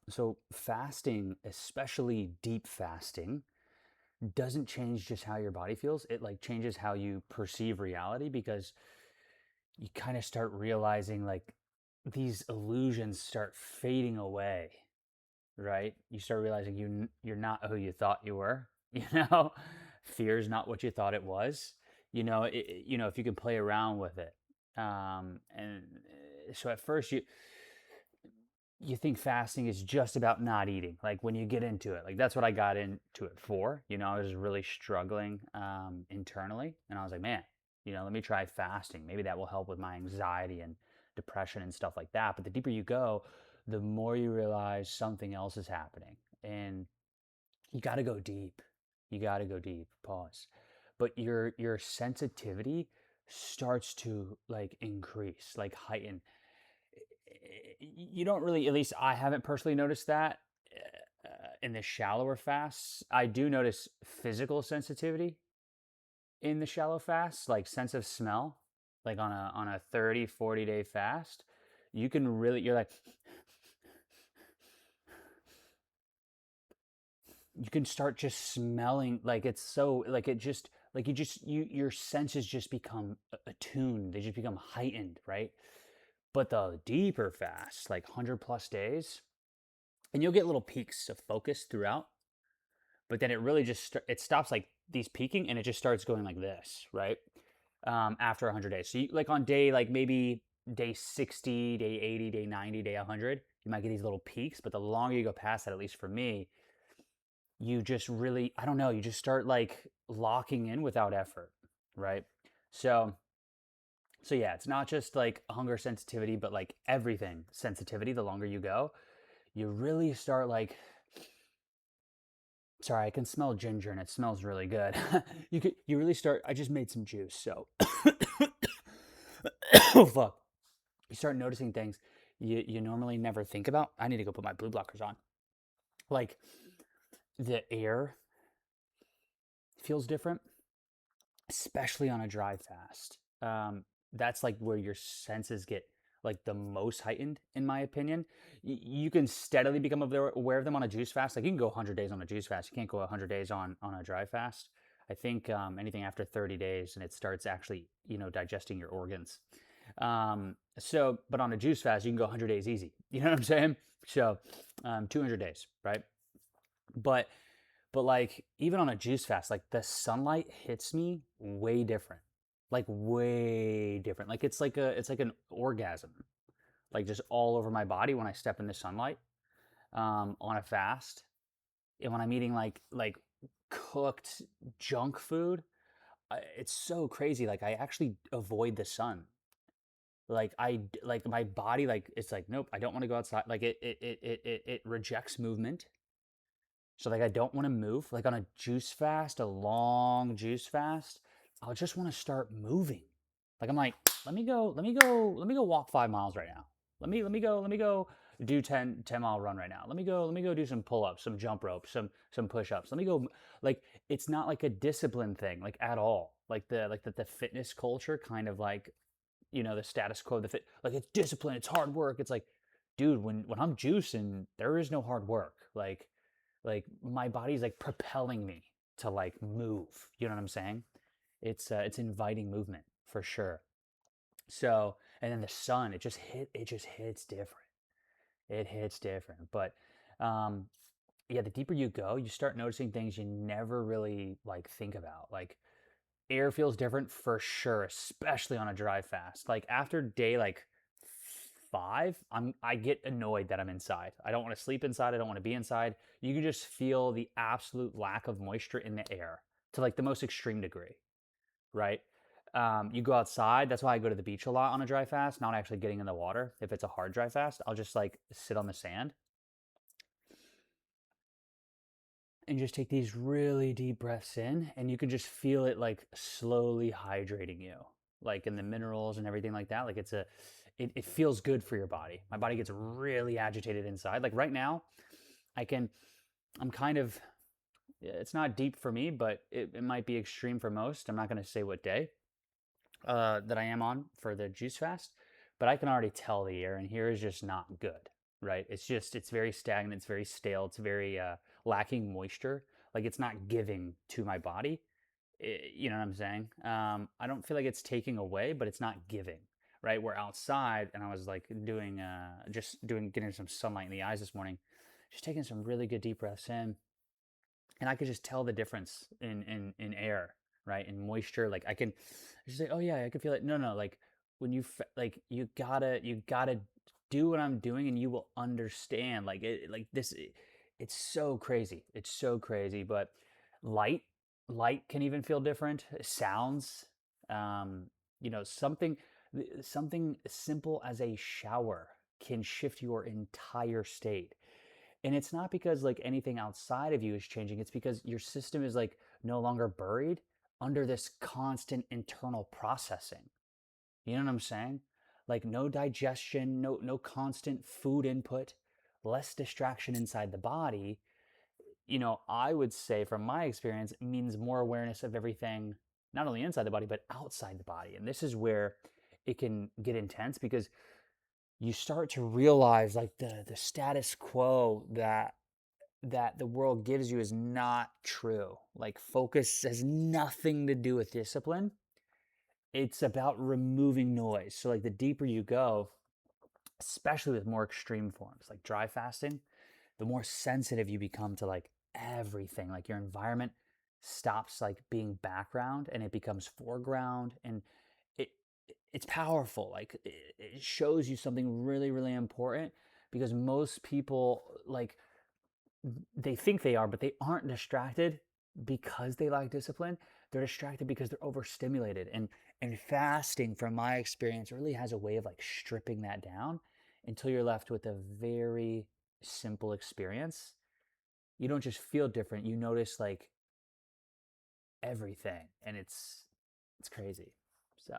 So fasting, especially deep fasting, doesn't change just how your body feels. It like changes how you perceive reality because you kind of start realizing like these illusions start fading away, right? You start realizing you're not who you thought you were, you know? Fear's not what you thought it was. If you can play around with it. So at first you think fasting is just about not eating. Like when you get into it, like that's what I got into it for. I was really struggling internally, and I was like, man, let me try fasting. Maybe that will help with my anxiety and depression and stuff like that. But the deeper you go, the more you realize something else is happening, and you got to go deep. You got to go deep. Pause. But your sensitivity starts to like increase, like heighten. You don't really, at least I haven't personally noticed that in the shallower fasts. I do notice physical sensitivity in the shallow fasts, like sense of smell, like on a 30-40 day fast. You can really, you're like, you can start just smelling like it's so like it just like your senses just become attuned, they just become heightened, right? But the deeper fast, like 100 plus days, and you'll get little peaks of focus throughout, but then it really just it stops like these peaking, and it just starts going like this, right? After 100 days, so you, like on day like maybe day 60, day 80, day 90, day 100, you might get these little peaks, but the longer you go past that, at least for me, you just really, I don't know, you just start like locking in without effort, right? So so yeah, it's not just like hunger sensitivity, but like everything sensitivity. The longer you go, you really start like, sorry, I can smell ginger and it smells really good. You really start, I just made some juice, so oh fuck. You start noticing things you normally never think about. I need to go put my blue blockers on. Like the air feels different, especially on a dry fast. That's like where your senses get like the most heightened, in my opinion. You can steadily become aware of them on a juice fast. Like you can go 100 days on a juice fast. You can't go 100 days on a dry fast. I think anything after 30 days and it starts actually, digesting your organs. But on a juice fast, you can go 100 days easy. You know what I'm saying? So 200 days, right? But like even on a juice fast, like the sunlight hits me way different. Like way different. Like it's like an orgasm. Like just all over my body when I step in the sunlight on a fast. And when I'm eating like cooked junk food, it's so crazy. Like I actually avoid the sun. Like my body, like it's like nope, I don't want to go outside. Like it rejects movement. So like I don't want to move. Like on a juice fast, a long juice fast, I'll just want to start moving. Like I'm like, let me go walk 5 miles right now. Let me go do 10 mile run right now. Let me go do some pull-ups, some jump ropes, some push-ups. Let me go like it's not like a discipline thing, like at all. Like the fitness culture kind of like, the status quo, like it's discipline, it's hard work. It's like, dude, when I'm juicing, there is no hard work. Like my body's like propelling me to like move. You know what I'm saying? It's inviting movement for sure. So, and then the sun, it just hits different. It hits different. But um yeah, the deeper you go, you start noticing things you never really like think about. Like air feels different for sure, especially on a dry fast. Like after day like 5, I get annoyed that I'm inside. I don't want to sleep inside. I don't want to be inside. You can just feel the absolute lack of moisture in the air to like the most extreme degree, right? You go outside. That's why I go to the beach a lot on a dry fast, not actually getting in the water. If it's a hard dry fast, I'll just like sit on the sand and just take these really deep breaths in, and you can just feel it like slowly hydrating you, like in the minerals and everything like that. Like it feels good for your body. My body gets really agitated inside. Like right now, I can, I'm kind of, it's not deep for me, but it might be extreme for most. I'm not going to say what day that I am on for the juice fast, but I can already tell the air in here is just not good, right? It's very stagnant, it's very stale, it's very lacking moisture. Like it's not giving to my body. You know what I'm saying? I don't feel like it's taking away, but it's not giving, right? We're outside, and I was like doing, getting some sunlight in the eyes this morning, just taking some really good deep breaths in, and I could just tell the difference in air, right? In moisture. Like I can just say, oh yeah, I can feel it. No, no, like when like you gotta do what I'm doing, and you will understand. Like like this, it's so crazy. It's so crazy. But light, light can even feel different. Sounds, um, something as simple as a shower can shift your entire state. And it's not because like anything outside of you is changing. It's because your system is like no longer buried under this constant internal processing. You know what I'm saying? Like no digestion, no constant food input, less distraction inside the body. I would say from my experience it means more awareness of everything, not only inside the body but outside the body. And this is where it can get intense because you start to realize like the status quo that the world gives you is not true. Like focus has nothing to do with discipline. It's about removing noise. So like the deeper you go, especially with more extreme forms like dry fasting, the more sensitive you become to like everything. Like your environment stops like being background and it becomes foreground, and it it's powerful. Like it shows you something really really important, because most people like they think they are, but they aren't distracted because they lack discipline. They're distracted because they're overstimulated. And fasting, from my experience, really has a way of like stripping that down until you're left with a very simple experience. You don't just feel different, you notice like everything, and it's crazy. So